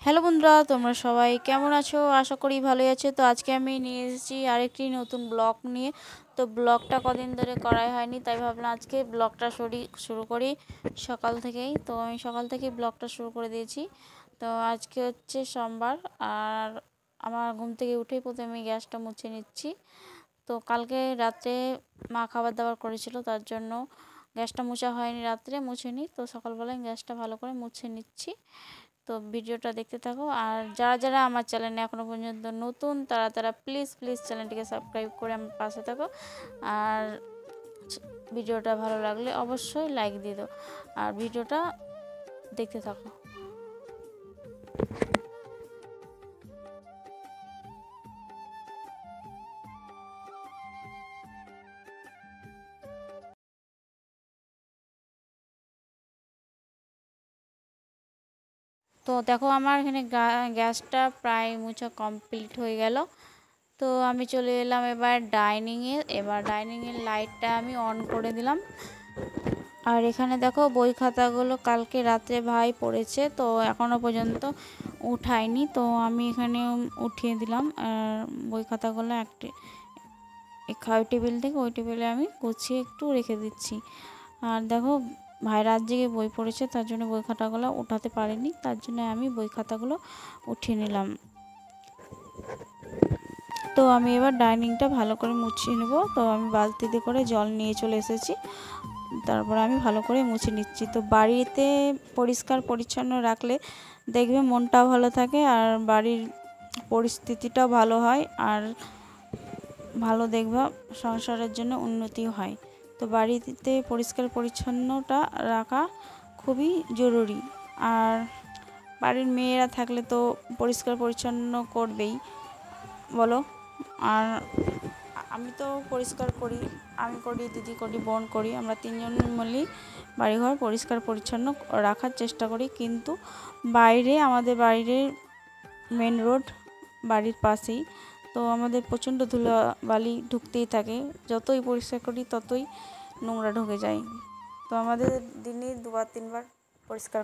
Hello বন্ধুরা, তোমরা সবাই কেমন আছো? আশা করি ভালোই আছো। তো আজকে আমি নিয়ে এসেছি আরেকটি নতুন ব্লগ নিয়ে। তো ব্লগটা কদিন ধরে করাই হয়নি, তাই ভাবলাম আজকে ব্লগটা শুরু করি সকাল থেকেই। তো আমি সকাল থেকেই ব্লগটা শুরু করে দিয়েছি। তো আজকে হচ্ছে সোমবার, আর আমার ঘুম থেকে উঠেই প্রথমে গ্যাসটা মুছে নিচ্ছি। তো কালকে রাত্রে মা খাবার দাবার করেছিল, তার জন্য গ্যাসটা মোছা হয়নি, রাত্রে মুছে নিই। তো সকালবেলায় গ্যাসটা ভালো করে মুছে নিচ্ছি। তো ভিডিওটা দেখতে থাকো। আর যারা যারা আমার চ্যানেলে এখনও পর্যন্ত নতুন, তারা প্লিজ প্লিজ চ্যানেলটিকে সাবস্ক্রাইব করে আমার পাশে থাকো। আর ভিডিওটা ভালো লাগলে অবশ্যই লাইক দিয়ে দাও, আর ভিডিওটা দেখতে থাকো। তো দেখো, আমার এখানে গ্যাসটা প্রায় মুছা কমপ্লিট হয়ে গেল। তো আমি চলে এলাম এবার ডাইনিংয়ে। এবার ডাইনিংয়ের লাইটটা আমি অন করে দিলাম। আর এখানে দেখো, বই খাতাগুলো কালকে রাত্রে ভাই পড়েছে, তো এখনও পর্যন্ত উঠায়নি। তো আমি এখানে উঠিয়ে দিলাম। আর বই খাতাগুলো ওই টেবিল থেকে ওই টেবিলে আমি গুছিয়ে একটু রেখে দিচ্ছি। আর দেখো, ভাই রাত জেগে বই পড়েছে, তার জন্য বই খাতাগুলো উঠাতে পারিনি, তার জন্য আমি বই খাতাগুলো উঠিয়ে নিলাম। তো আমি এবার ডাইনিংটা ভালো করে মুছিয়ে নেব। তো আমি বালতিতে করে জল নিয়ে চলে এসেছি, তারপর আমি ভালো করে মুছে নিচ্ছি। তো বাড়িতে পরিষ্কার পরিচ্ছন্ন রাখলে দেখবে মনটাও ভালো থাকে, আর বাড়ির পরিস্থিতিটাও ভালো হয়, আর ভালো দেখবা সংসারের জন্য উন্নতিও হয়। তো বাড়িতে পরিষ্কার পরিচ্ছন্নটা রাখা খুবই জরুরি। আর বাড়ির মেয়েরা থাকলে তো পরিষ্কার পরিচ্ছন্ন করবেই, বলো। আর আমি তো পরিষ্কার করি, আমি করি, দিদি করি, বোন করি, আমরা তিনজন মিলেই বাড়িঘর পরিষ্কার পরিচ্ছন্ন রাখার চেষ্টা করি। কিন্তু আমাদের বাইরের মেন রোড বাড়ির পাশেই, তো আমাদের প্রচণ্ড ধুলোবালি ঢুকতেই থাকে। যতই পরিষ্কার করি ততই নোংরা ঢুকে যায়। তো আমাদের দিনে দুবার তিনবার পরিষ্কার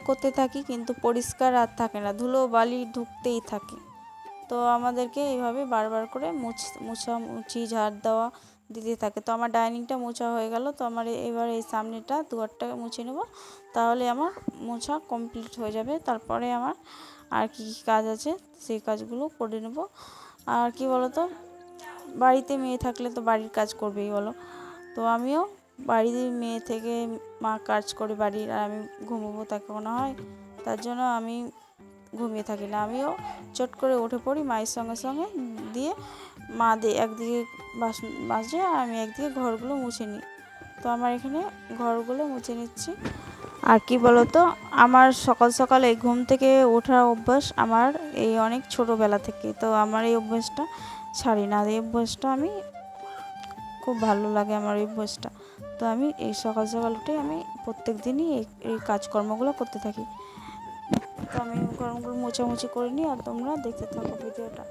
করতে থাকি, কিন্তু পরিষ্কার আর থাকে না, ধুলোবালি ঢুকতেই থাকে। তো আমাদেরকে এইভাবে বারবার করে মুছি ঝাড় দেওয়া দিতে থাকে। তো আমার ডাইনিংটা মোছা হয়ে গেল। তো আমার এবার এই সামনেটা দুয়ারটা মুছে নেব, তাহলে আমার মোছা কমপ্লিট হয়ে যাবে। তারপরে আমার আর কি কী কাজ আছে সেই কাজগুলো করে নেব। আর কি বলো তো, বাড়িতে মেয়ে থাকলে তো বাড়ির কাজ করবেই, বলো। তো আমিও বাড়ির মেয়ে থেকে মা কাজ করে বাড়ির, আর আমি ঘুমোবো তাকে মনে হয়, তার জন্য আমি ঘুমিয়ে থাকি না, আমিও চট করে উঠে পড়ি মায়ের সঙ্গে সঙ্গে। দিয়ে মা একদিকে বাসন মাজে, আর আমি একদিকে ঘরগুলো মুছে নিই। তো আমার এখানে ঘরগুলো মুছে নিচ্ছি। আর কি বলতো, আমার সকাল সকাল এই ঘুম থেকে ওঠার অভ্যাস আমার এই অনেক ছোটোবেলা থেকে। তো আমার এই অভ্যাসটা ছাড়ি না, এই অভ্যাসটা আমি খুব ভালো লাগে আমার এই অভ্যাসটা। তো আমি এই সকাল সকাল উঠে আমি প্রত্যেক দিনই এই কাজকর্মগুলো করতে থাকি। তো আমি ঘরগুলো মোছামুছি করে নিই, আর তোমরা দেখতে থাকো ভিডিওটা।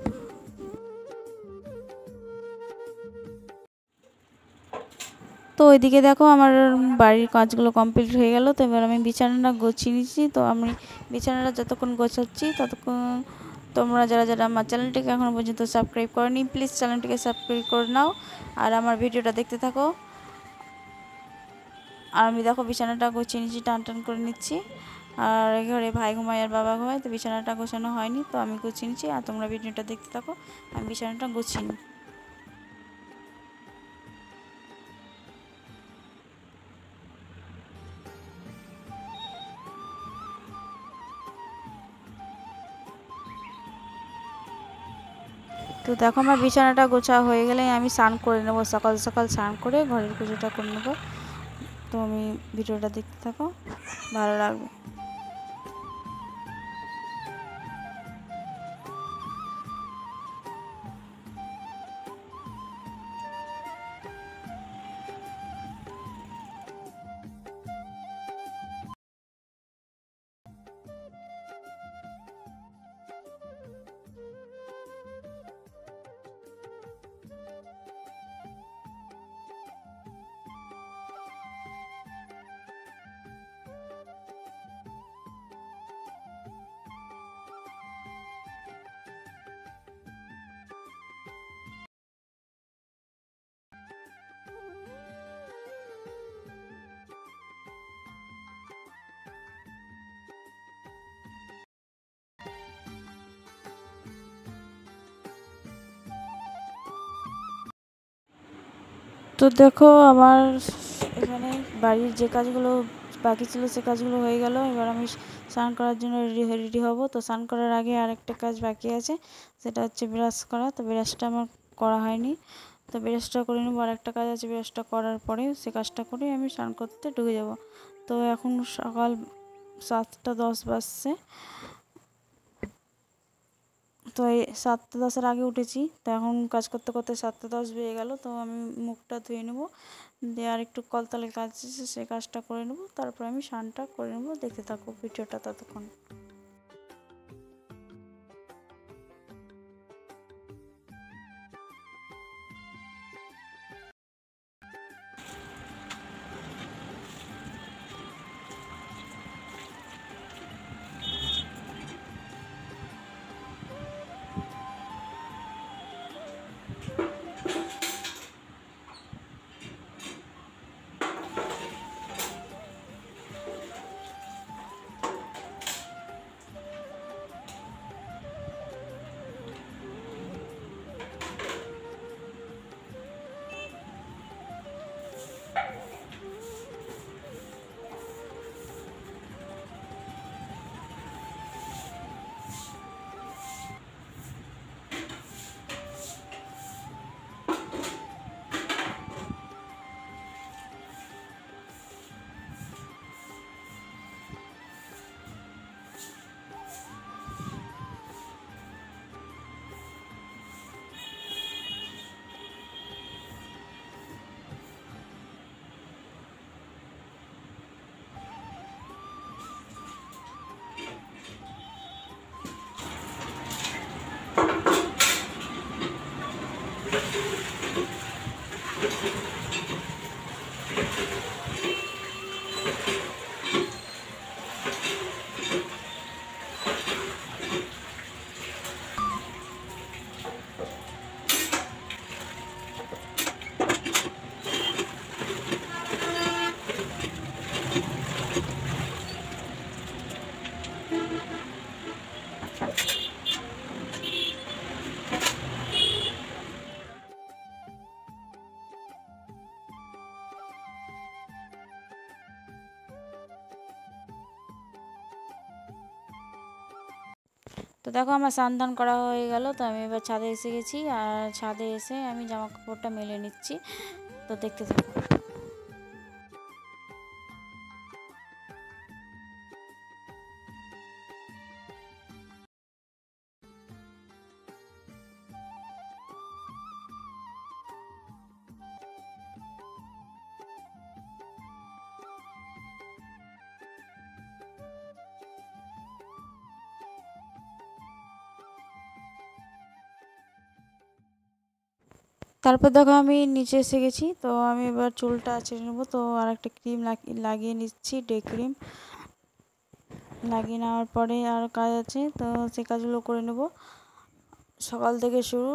তো ওইদিকে দেখো, আমার বাড়ির কাজগুলো কমপ্লিট হয়ে গেল। তো এবার আমি বিছানাটা গুছিয়ে নিচ্ছি। তো আমি বিছানাটা যতক্ষণ গোছাচ্ছি ততক্ষণ তোমরা যারা যারা আমার চ্যানেলটিকে এখনও পর্যন্ত সাবস্ক্রাইব করনি, প্লিজ চ্যানেলটিকে সাবস্ক্রাইব করে নাও, আর আমার ভিডিওটা দেখতে থাকো। আর আমি দেখো বিছানাটা গুছিয়ে নিচ্ছি, টান টান করে নিচ্ছি। আর ঘরে ভাই ঘুমায় আর বাবা ঘুমায়, তো বিছানাটা গোছানো হয়নি, তো আমি গুছিয়ে নিচ্ছি। আর তোমরা ভিডিওটা দেখতে থাকো, আমি বিছানাটা গুছিয়ে নিই। তো দেখো, আমার বিছানাটা গোছা হয়ে গেলে আমি স্নান করে নেবো, সকাল সকাল স্নান করে ঘরের পুজোটা করে নেবো। তো আমি ভিডিওটা দেখতে থাকো, ভালো লাগবে। তো দেখো আমার এখানে বাড়ির যে কাজগুলো বাকি ছিল সে কাজগুলো হয়ে গেল। এবার আমি স্নান করার জন্য রেডি হব। তো স্নান করার আগে আরেকটা কাজ বাকি আছে, সেটা হচ্ছে ব্রাশ করা। তো ব্রাশটা আমার করা হয়নি, তো ব্রাশটা করে নেবো। আর একটা কাজ আছে, ব্রাশটা করার পরে সে কাজটা করে আমি স্নান করতে ঢুকে যাব। তো এখন সকাল 7টা 10 বাজছে। তো এই 7টা 10-এর আগে উঠেছি। তো এখন কাজ করতে করতে 7টা 10 বেজে গেল। তো আমি মুখটা ধুয়ে নেবো, দিয়ে আর একটু কলতলের কাজ আছে সে কাজটা করে নেবো, তারপর আমি স্নানটা করে নেবো। দেখতে থাকো ভিডিওটা ততক্ষণ। তো দেখো আমার স্নান টান করা হয়ে গেল। তো আমি এবার ছাদে এসে গেছি, আর ছাদে এসে আমি জামা কাপড়টা মেলে নিচ্ছি। তো দেখতে থাকো। তারপর দেখো আমি নিচে এসে গেছি। তো আমি এবার চুলটা ছেড়ে নেবো। তো আর একটা ক্রিম লাগিয়ে নিচ্ছি, ডে ক্রিম লাগিয়ে নেওয়ার পরে আর কাজ আছে, তো সেই কাজগুলো করে নেব। সকাল থেকে শুরু,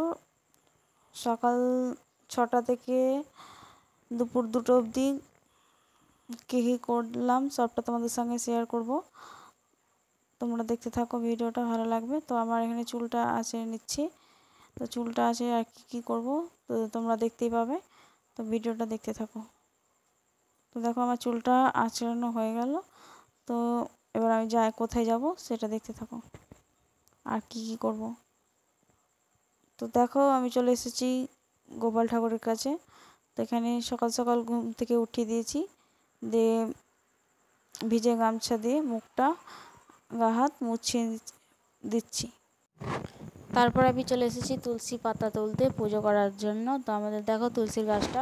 সকাল 6টা থেকে দুপুর 2টো অবধি কী কী করলাম সবটা তোমাদের সঙ্গে শেয়ার করব। তোমরা দেখতে থাকো, ভিডিওটা ভালো লাগবে। তো আমার এখানে চুলটা আঁচড়ে নিচ্ছি। তো চুলটা আছে আর কী করবো তো তোমরা দেখতেই পাবে। তো ভিডিওটা দেখতে থাকো। তো দেখো আমার চুলটা আঁচড়ানো হয়ে গেল। তো এবার আমি কোথায় যাব সেটা দেখতে থাকো, আর কি কি করব। তো দেখো আমি চলে এসেছি গোপাল ঠাকুরের কাছে। তো এখানে সকাল সকাল ঘুম থেকে উঠিয়ে দিয়েছি, দিয়ে ভিজে গামছা দিয়ে মুখটা গা হাত মুছিয়ে দিচ্ছি। তারপর আমি চলে এসেছি তুলসী পাতা তুলতে পুজো করার জন্য। তো আমাদের দেখো তুলসীর গাছটা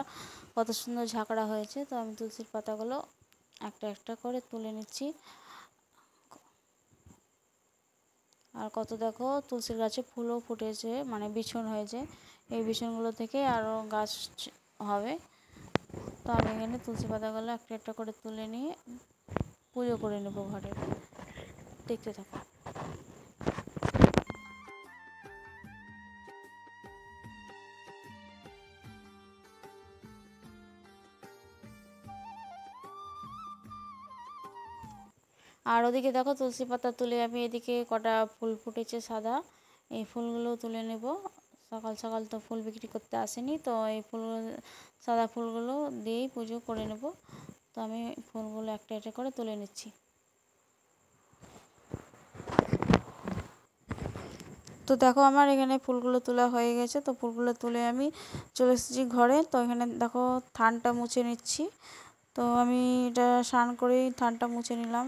কত সুন্দর ঝাঁকড়া হয়েছে। তো আমি তুলসীর পাতাগুলো একটা একটা করে তুলে নিচ্ছি। আর কত দেখো তুলসীর গাছে ফুলও ফুটেছে, মানে বিছন হয়েছে। এই বিছনগুলো থেকে আরও গাছ হবে। তো আমি এখানে তুলসী পাতাগুলো একটা একটা করে তুলে নিয়ে পুজো করে নেব ঘরে। দেখতে থাকো। আর ওদিকে দেখো তুলসী পাতা তুলে আমি এদিকে কটা ফুল ফুটেছে সাদা, এই ফুলগুলো তুলে নেব। সকাল সকাল তো ফুল বিক্রি করতে আসেনি, তো এই ফুলগুলো, সাদা ফুলগুলো দিয়েই পুজো করে নেব। তো আমি ফুলগুলো একটা একটা করে তুলে নিচ্ছি। তো দেখো আমার এখানে ফুলগুলো তোলা হয়ে গেছে। তো ফুলগুলো তুলে আমি চলে এসেছি ঘরে। তো এখানে দেখো থানটা মুছে নিচ্ছি। তো আমি এটা স্নান করেই থানটা মুছে নিলাম,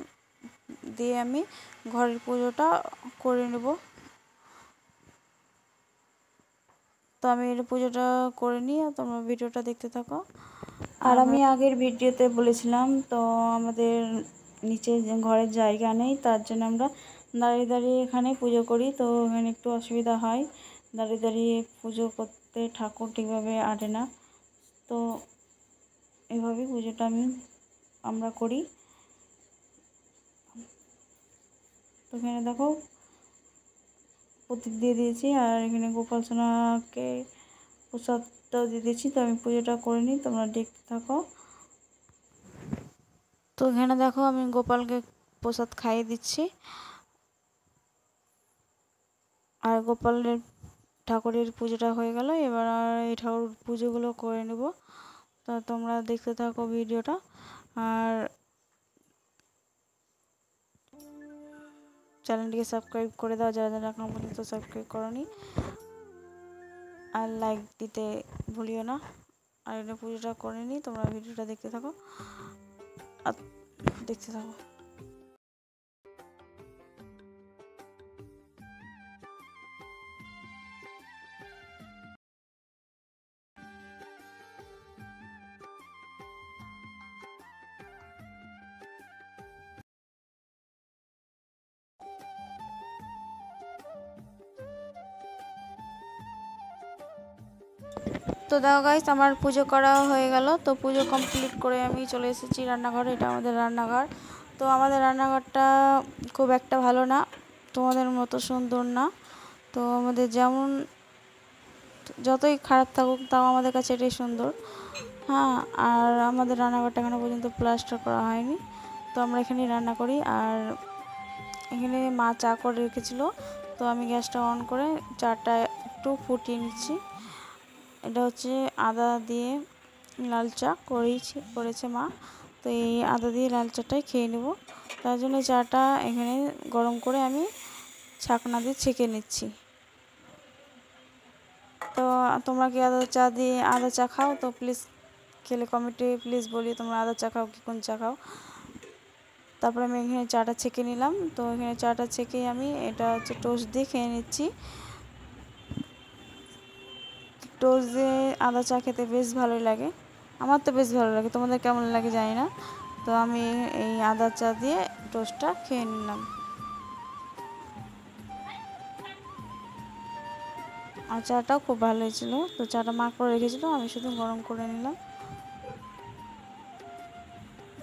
দিয়ে আমি ঘরের পুজোটা করে নেব। তো আমি এটা পুজোটা করে নিই, তোমরা ভিডিওটা দেখতে থাকো। আর আমি আগের ভিডিওতে বলেছিলাম, তো আমাদের নিচে ঘরের জায়গা নেই, তার জন্য আমরা দাঁড়িয়ে দাঁড়িয়ে এখানে পুজো করি। তো এখানে একটু অসুবিধা হয়, দাঁড়িয়ে দাঁড়িয়ে পুজো করতে, ঠাকুর ঠিকভাবে আটে না। তো এভাবে পুজোটা আমরা করি। তো এখানে দেখো প্রদীপ দিয়ে দিয়েছি, আর এখানে গোপাল সোনাকে প্রসাদটাও দিয়ে দিয়েছি। তো আমি পুজোটা করে নিই, তোমরা দেখতে থাকো। তো এখানে দেখো আমি গোপালকে প্রসাদ খাইয়ে দিচ্ছি, আর গোপালের ঠাকুরের পুজোটা হয়ে গেল। এবার এই ঠাকুর পুজোগুলো করে নেব। তো তোমরা দেখতে থাকো ভিডিওটা, আর চ্যানেলটিকে সাবস্ক্রাইব করে দাও যারা যারা এখনো পর্যন্ত সাবস্ক্রাইব করোনি, আর লাইক দিতে ভুলিও না। আর এটা পুজোটা করে নিই, তোমরা ভিডিওটা দেখতে থাকো আর দেখতে থাকো। তো দেখো গাইস, আমার পুজো করা হয়ে গেল। তো পুজো কমপ্লিট করে আমি চলে এসেছি রান্নাঘরে। এটা আমাদের রান্নাঘর। তো আমাদের রান্নাঘরটা খুব একটা ভালো না, তোমাদের মতো সুন্দর না। তো আমাদের যেমন যতই খারাপ থাকুক, তাও আমাদের কাছে এটাই সুন্দর। হ্যাঁ, আর আমাদের রান্নাঘরটা এখনো পর্যন্ত প্লাস্টার করা হয়নি। তো আমরা এখানেই রান্না করি। আর এখানে মা চা করে রেখেছিল, তো আমি গ্যাসটা অন করে চাটা একটু ফুটিয়ে নিচ্ছি। এটা হচ্ছে আদা দিয়ে লাল চা করেছে মা। তো এই আদা দিয়ে লাল চাটাই খেয়ে নেব। তার জন্য চাটা এখানে গরম করে আমি ছাকনা দিয়ে ছেঁকে নিচ্ছি। তো তোমরা কি আদা চা খাও? তো প্লিজ খেলে কমেন্টে প্লিজ বলি তোমরা আদা চা খাও কি কোন চা খাও। তারপরে আমি এখানে চাটা ছেঁকে নিলাম। তো এখানে চাটা ছেঁকে আমি এটা হচ্ছে টোস্ট দিয়ে খেয়ে নিচ্ছি। টোস্ট দিয়ে আদা চা খেতে বেশ ভালোই লাগে, আমার তো বেশ ভালো লাগে, তোমাদের কেমন লাগে জানি না। তো আমি এই আদা চা দিয়ে টোস্টটা খেয়ে নিলাম। আর চাটাও খুব ভালো হয়েছিল। তো চাটা মা করে রেখেছিলো, আমি শুধু গরম করে নিলাম।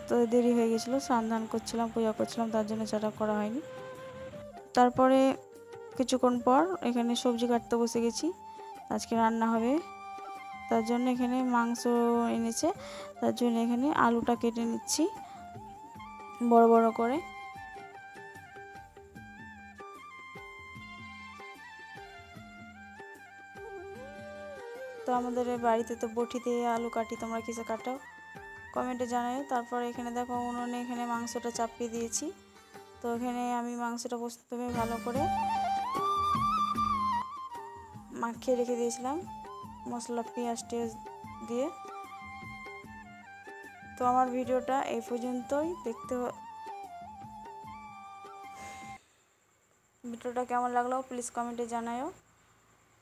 তো দেরি হয়ে গেছিলো, স্নান ধান করছিলাম, পূজা করছিলাম, তার জন্য চাটা করা হয়নি। তারপরে কিছুক্ষণ পর এখানে সবজি কাটতে বসে গেছি, আজকে রান্না হবে। তার জন্য এখানে মাংস এনেছে, তার জন্য এখানে আলুটা কেটে নিচ্ছি বড় বড় করে। তো আমাদের বাড়িতে তো বটি দিয়ে আলু কাটি, তোমরা কিসে কাটো কমেন্টে জানাও। তারপর এখানে দেখো উনুনে এখানে মাংসটা চাপিয়ে দিয়েছি। তো এখানে আমি মাংসটা প্রথমে ভালো করে মাখিয়ে রেখে দিয়েছিলাম মশলা পেঁয়াজ টেয়াজ দিয়ে। তো আমার ভিডিওটা এই পর্যন্তই। ভিডিওটা কেমন লাগলো প্লিজ কমেন্টে জানাও।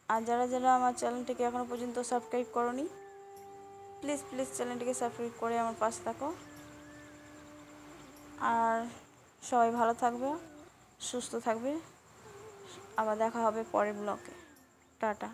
আর যারা যারা আমার চ্যানেলটিকে এখনও পর্যন্ত সাবস্ক্রাইব করোনি, প্লিজ প্লিজ চ্যানেলটিকে সাবস্ক্রাইব করে আমার পাশে থাকো। আর সবাই ভালো থাকবে, সুস্থ থাকবে। আবার দেখা হবে পরের ব্লগে। টাটা।